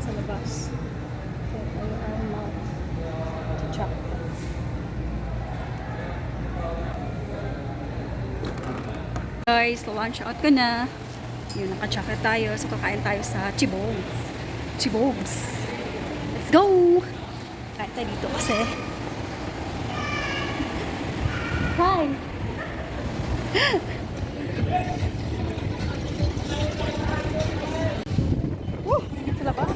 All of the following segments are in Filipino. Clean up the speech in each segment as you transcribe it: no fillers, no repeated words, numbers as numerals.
sa labas. Kaya tayo ay mag-check. Guys, lunch out ko na. Yun, naka-check tayo. So, kakain tayo sa Chibogs. Chibogs. Let's go! Kain tayo dito kasi. Hi! Sa labas.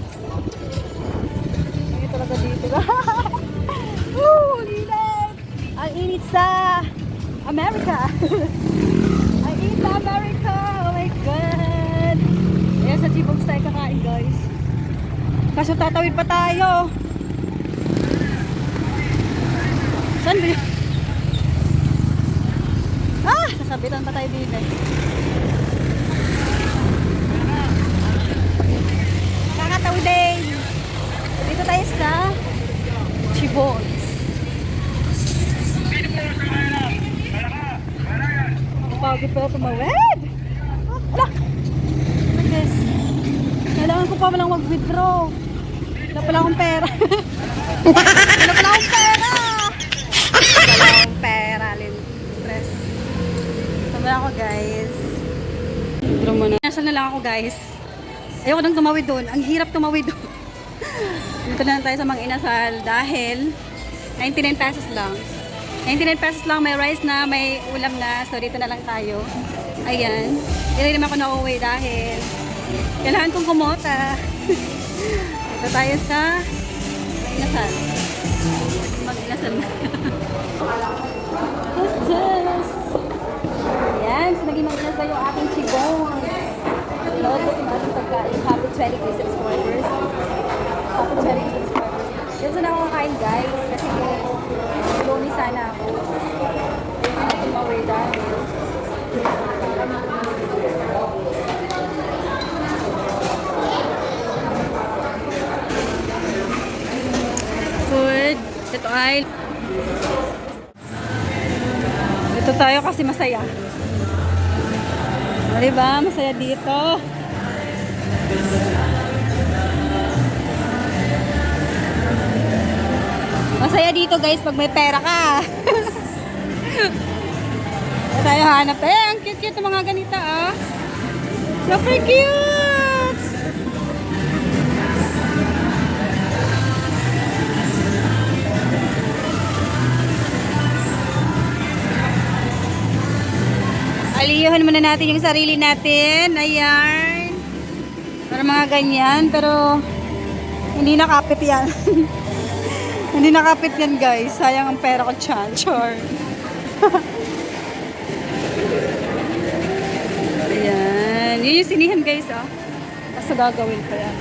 Hindi talaga dito. Woo! Init! Ang init sa America! Ang init sa America! Oh my God! Ayan, sa Chibogs tayo kakain, guys. Kaso tatawid pa tayo. Saan ba yun? Ah! Sasabitan pa tayo dito. Kakatawid. Dito tayo sa Chibogs. Pagod pala tumawid. Ala! Yes. Kailangan ko pa malang mag-withdraw. Wala pala akong pera. Wala pala akong pera. Wala akong pera. Stress. Tama ako, guys. Withdraw muna. Nasal na lang ako, guys. Ayoko nang tumawid doon. Ang hirap tumawid doon. Dito na lang tayo sa Mang Inasal dahil 99 pesos lang. 99 pesos lang, may rice na, may ulam na. So, dito na lang tayo. Ayan. Hindi naman ako na-uwi dahil kailangan kong kumota. Dito tayo sa Mang Inasal. Mang Inasal na. Yes! Ayan. So, naging Mang Inasal yung aking chibong. Load ko yung ating pagkain. Happy 20k subscribers. Happy 20k subscribers. Yan sa na ako kakain, guys. Kasi lumi sana ako. Ayun na tumawid dahil. Food. Ito ay. Ito tayo kasi masaya. Diba? Masaya dito. Masaya dito, guys, pag may pera ka. Tayo hanap. Ang cute-cute ng mga ganito, ah. Super cute! Aliyuhan muna natin yung sarili natin. Ayan. Para mga ganyan. Pero, hindi nakapit yan. Hindi nakapit yan, guys. Sayang ang pera ko dyan. Sure. Ayan. Yun yung sinihan, guys, ah. Kaso gagawin pa yan.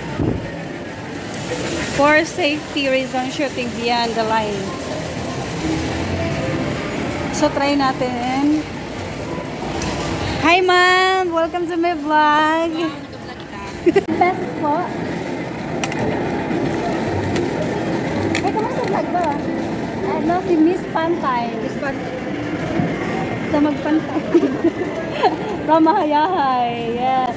For safety reason, shooting beyond the line. So, try natin. Hi, ma'am! Welcome to my vlog. Pesos po. Ay, kamusta vlog ba? Ano, si Miss Pantay. Miss Pantay. Sa magpantay. Ramahayahay. Yes.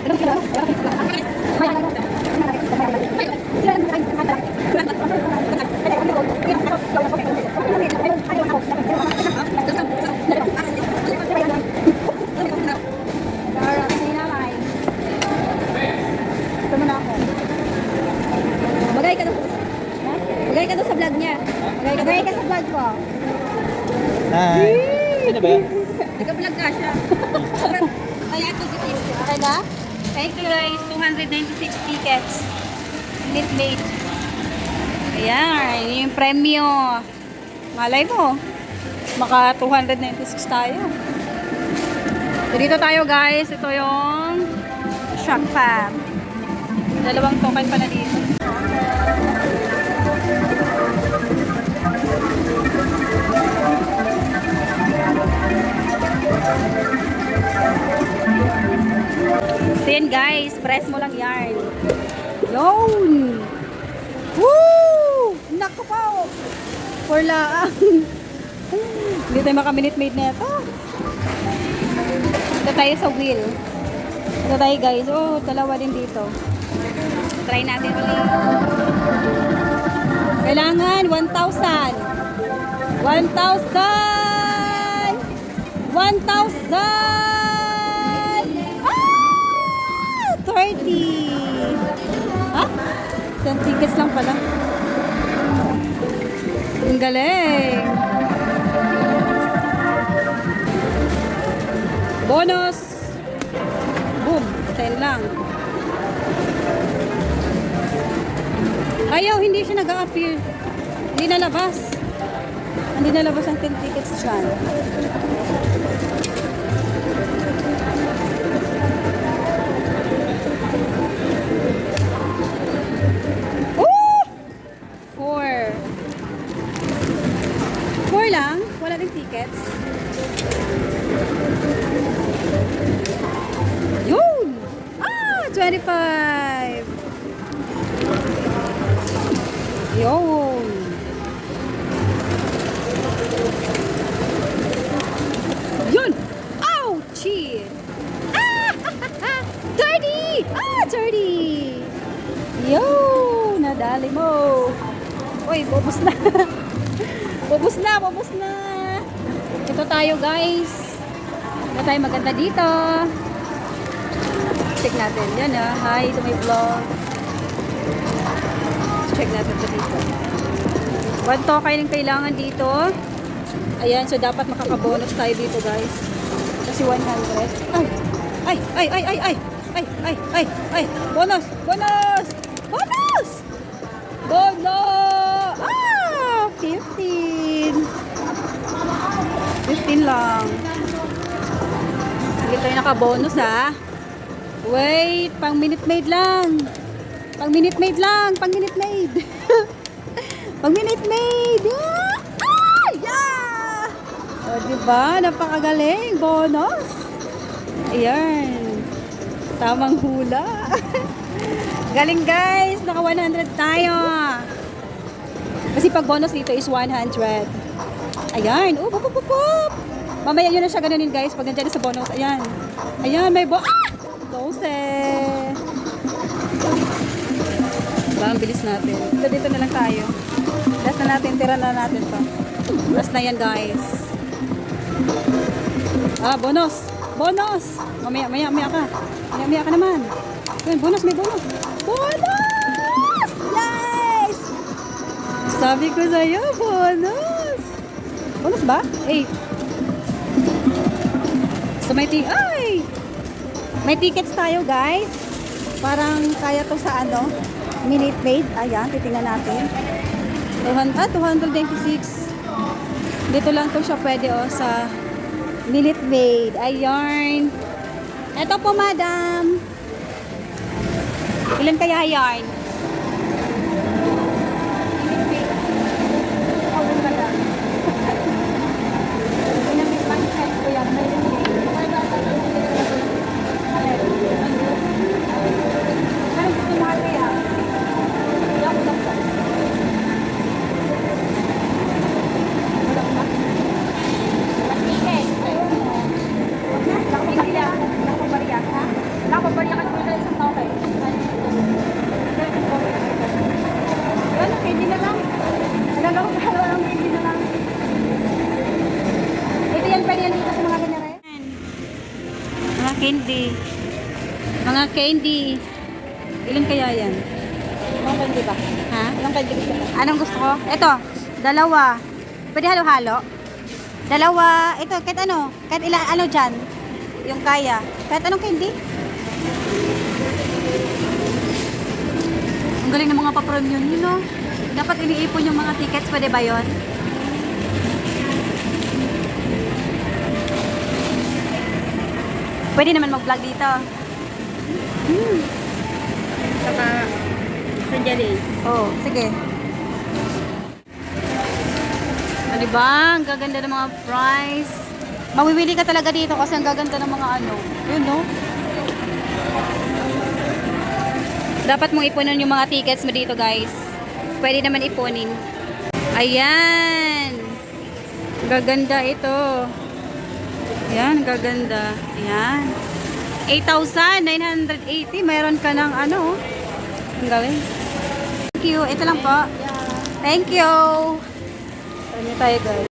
Magay ka doon sa vlog niya. Magay ka sa vlog ko. Hi. Ano ba? Nag-vlog ka siya. Kaya ito dito. Okay na? Thank you, guys. 296 tickets. Lit made. Ayan. Yun yung premyo. Malay mo. Maka 296 tayo. So, dito tayo, guys. Ito yung Shock Fab. Dalawang token pa na dito. So yan, guys, press mo lang yarn. Yun! Woo! Naku po! For laang. Hindi tayo maka-minute made na ito. Ito tayo sa wheel. Ito tayo guys. Oh, dalawa din dito. Try natin ulit. Kailangan 1,000. 1,000! 1,000! Ah! 30! Ha? 10 tickets lang pala. Ang galing! Bonus! Boom! 10 lang. Ayaw, hindi siya nag-a-appear. Hindi nalabas. Hindi nalabas ang 10 tickets dyan. Oh! 4. 4 lang? Wala rin tickets? Yun! Ah! 25! Yun! Yun! Ouchie! Ah! 30! Ah! 30! Yun! Nadali mo! Uy, bubos na! Bubos na! Bubos na! Ito tayo guys! Ito tayo maganda dito! Check natin. Yan ah. Hi to my vlog. Check natin ito dito. 1 token yung kailangan dito. Ayan. So, dapat makakabonus tayo dito, guys. Kasi 100. Ay! Ay! Ay! Ay! Ay! Ay! Ay! Ay! Ay! Ay! Bonus! Bonus! Bonus! Bonus! Ah! 15! 15 lang. Hindi tayo nakabonus, ha? Wait, pang minute maid lang. Pang minute maid lang, pang minute maid. Pang minute maid. Yeah! Ah! Yeah! O, diba? Napakagaling. Bonus. Ayan. Tamang hula. Galing guys. Naka 100 tayo. Kasi pag bonus dito is 100. Ayan. Up, up, up, up, up. Mamaya yun na siya ganunin guys. Pag nandiyan sa bonus. Ayan. Ayan, may bonus. Ah! 12. Diba, ang bilis natin. Dito na lang tayo. Last na natin, tira na natin to. Last na yan, guys. Ah, bonus! Bonus! Mamaya ka. Mamaya ka naman. Ayun, bonus, may bonus. Bonus! Yes! Sabi ko sa'yo, bonus! Bonus ba? 8. So, ay! May tickets tayo, guys. Parang kaya to sa ano, Minute Maid. Ayan, titingnan natin. 296. Dito lang to siya pwede sa Minute Maid. Ayan. Ito po, madam. Ilan kaya yarn? Minute Maid. Oh, madam. Minute Maid ko yan. Minute Maid. Candy. Mga candy. Ilan kaya yan? Mga candy ba? Ha? Ilang candy gusto mo? Anong gusto ko? Ito, dalawa. Pwede halo-halo? Dalawa. Ito, kahit ano? Kahit ilan, ano dyan? Yung kaya. Kahit anong candy? Ang galing ng mga pa-premium yun, no? Dapat iniipon yung mga tickets. Pwede ba yun? Pwede naman mag-vlog dito. Saka sandalis. Oh, sige. O, diba? Ang gaganda ng mga price. Mawiwili ka talaga dito kasi ang gaganda ng mga ano. Yun, no? Dapat mong ipunin yung mga tickets mo dito, guys. Pwede naman ipunin. Ayan. Gaganda ito. Ayan, gaganda. Ayan. 8,980. Mayroon ka ng ano. Ang galing. Thank you. Ito lang po. Thank you. Tanya tayo guys.